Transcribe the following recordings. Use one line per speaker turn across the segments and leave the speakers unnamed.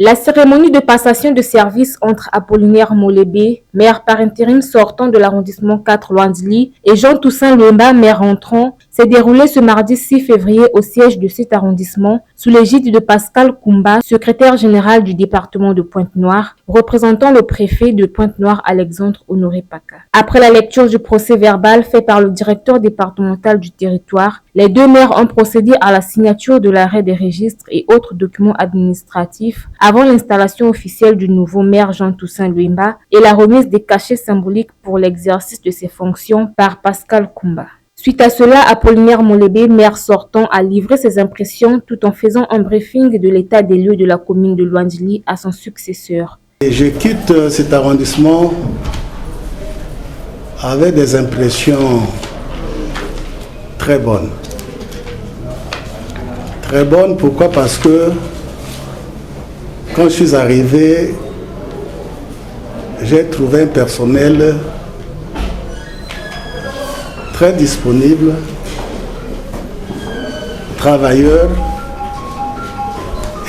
La cérémonie de passation de service entre Apollinaire Molébé, maire par intérim sortant de l'arrondissement 4 Loindili, et Jean-Toussaint Luemba, maire entrant, s'est déroulée ce mardi 6 février au siège de cet arrondissement, sous l'égide de Pascal Koumba, secrétaire général du département de Pointe-Noire, représentant le préfet de Pointe-Noire Alexandre Honoré Paca. Après la lecture du procès verbal fait par le directeur départemental du territoire, les deux maires ont procédé à la signature de l'arrêt des registres et autres documents administratifs avant l'installation officielle du nouveau maire Jean-Toussaint Luemba et la remise des cachets symboliques pour l'exercice de ses fonctions par Pascal Koumba. Suite à cela, Apollinaire Molébé, maire sortant, a livré ses impressions tout en faisant un briefing de l'état des lieux de la commune de Loindili à son successeur.
Et je quitte cet arrondissement avec des impressions très bonnes. Très bonnes, pourquoi? Parce que quand je suis arrivé, j'ai trouvé un personnel très disponible, travailleur,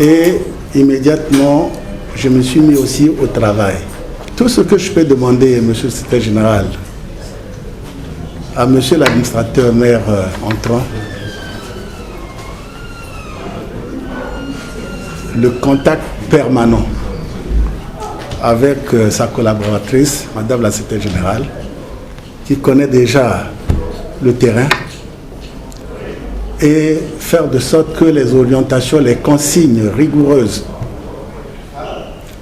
et immédiatement, je me suis mis aussi au travail. Tout ce que je peux demander, monsieur le secrétaire général, à monsieur l'administrateur maire entrant, le contact permanent avec sa collaboratrice, madame la secrétaire générale, qui connaît déjà le terrain, et faire de sorte que les orientations, les consignes rigoureuses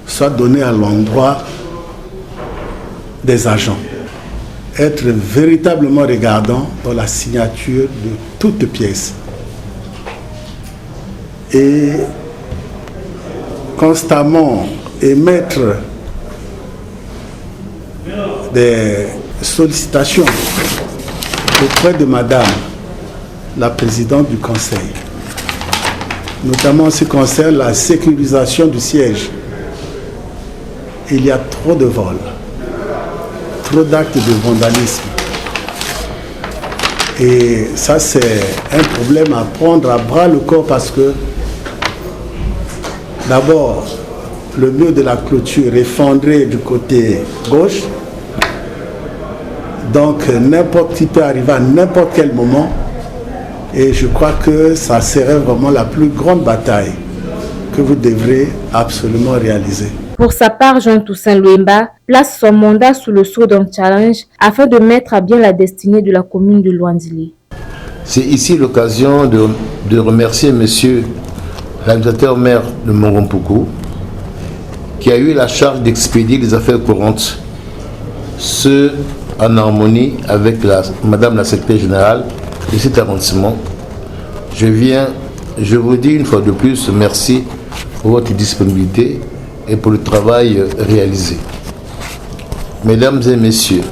soient données à l'endroit des agents. Être véritablement regardant dans la signature de toute pièce. Et constamment émettre des sollicitations auprès de madame la présidente du conseil, notamment en ce qui concerne la sécurisation du siège. Il y a trop de vols, trop d'actes de vandalisme. Et ça, c'est un problème à prendre à bras le corps parce que d'abord, le mur de la clôture est fendré du côté gauche. Donc, n'importe qui peut arriver à n'importe quel moment. Et je crois que ça serait vraiment la plus grande bataille que vous devrez absolument réaliser.
Pour sa part, Jean-Toussaint Luemba place son mandat sous le sceau d'un challenge afin de mettre à bien la destinée de la commune de Loindili.
C'est ici l'occasion de remercier monsieur l'administrateur maire de Morompuku, qui a eu la charge d'expédier les affaires courantes, ce en harmonie avec madame la secrétaire générale de cet arrondissement. Je vous dis une fois de plus merci pour votre disponibilité et pour le travail réalisé. Mesdames et messieurs,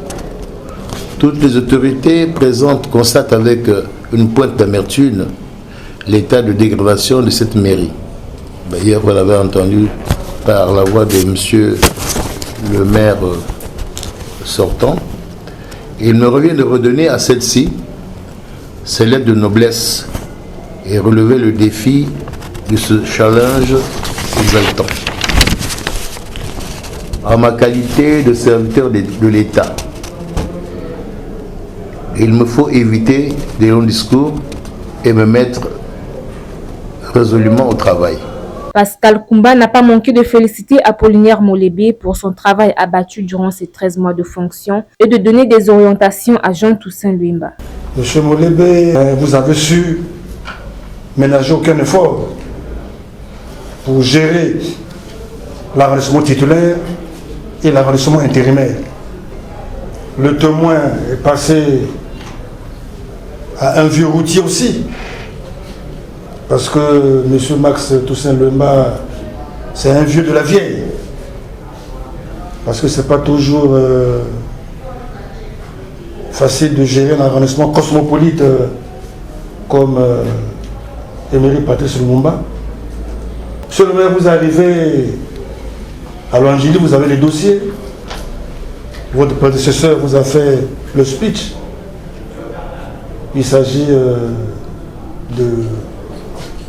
toutes les autorités présentes constatent avec une pointe d'amertume l'état de dégradation de cette mairie. Hier, vous l'avez entendu par la voix de monsieur le maire sortant. Il me revient de redonner à celle-ci ses lettres de noblesse et relever le défi de ce challenge exaltant. En ma qualité de serviteur de l'État, il me faut éviter des longs discours et me mettre résolument au travail.
Pascal Koumba n'a pas manqué de féliciter Apollinaire Molébé pour son travail abattu durant ses 13 mois de fonction et de donner des orientations à Jean-Toussaint Luemba.
Monsieur Molébé, vous avez su ménager aucun effort pour gérer l'arrondissement titulaire et l'arrondissement intérimaire. Le témoin est passé à un vieux routier aussi. Parce que M. Max Toussaint Luemba, c'est un vieux de la vieille. Parce que ce n'est pas toujours facile de gérer un arrondissement cosmopolite comme Emery Patrice Lumumba. Monsieur le maire, vous arrivez à Loindili, vous avez les dossiers. Votre prédécesseur vous a fait le speech. Il s'agit de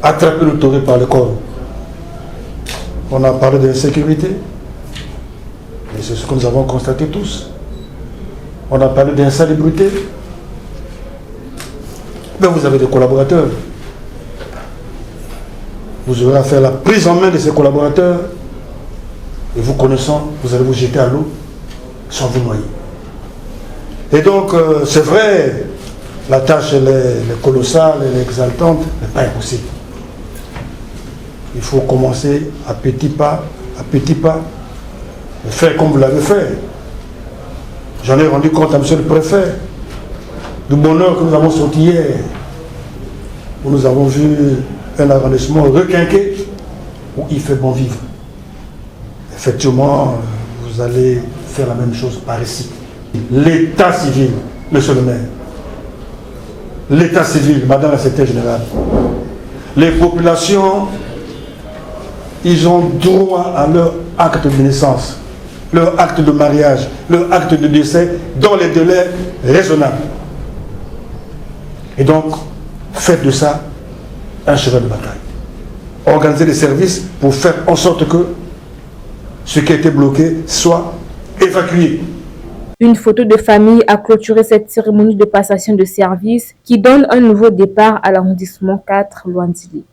attraper le taureau par le corps. On a parlé d'insécurité, et c'est ce que nous avons constaté tous. On a parlé d'insalubrité, mais vous avez des collaborateurs. Vous aurez à faire la prise en main de ces collaborateurs, et vous connaissant, vous allez vous jeter à l'eau sans vous noyer. Et donc, c'est vrai, la tâche elle est colossale, elle est exaltante, mais pas impossible. Il faut commencer à petits pas, et faire comme vous l'avez fait. J'en ai rendu compte à M. le préfet du bonheur que nous avons sorti hier, où nous avons vu un arrondissement requinqué, où il fait bon vivre. Effectivement, vous allez faire la même chose par ici. L'état civil, monsieur le maire, l'état civil, madame la secrétaire générale, les populations, ils ont droit à leur acte de naissance, leur acte de mariage, leur acte de décès dans les délais raisonnables. Et donc, faites de ça un cheval de bataille. Organisez des services pour faire en sorte que ce qui a été bloqué soit évacué.
Une photo de famille a clôturé cette cérémonie de passation de service qui donne un nouveau départ à l'arrondissement 4 Luandili.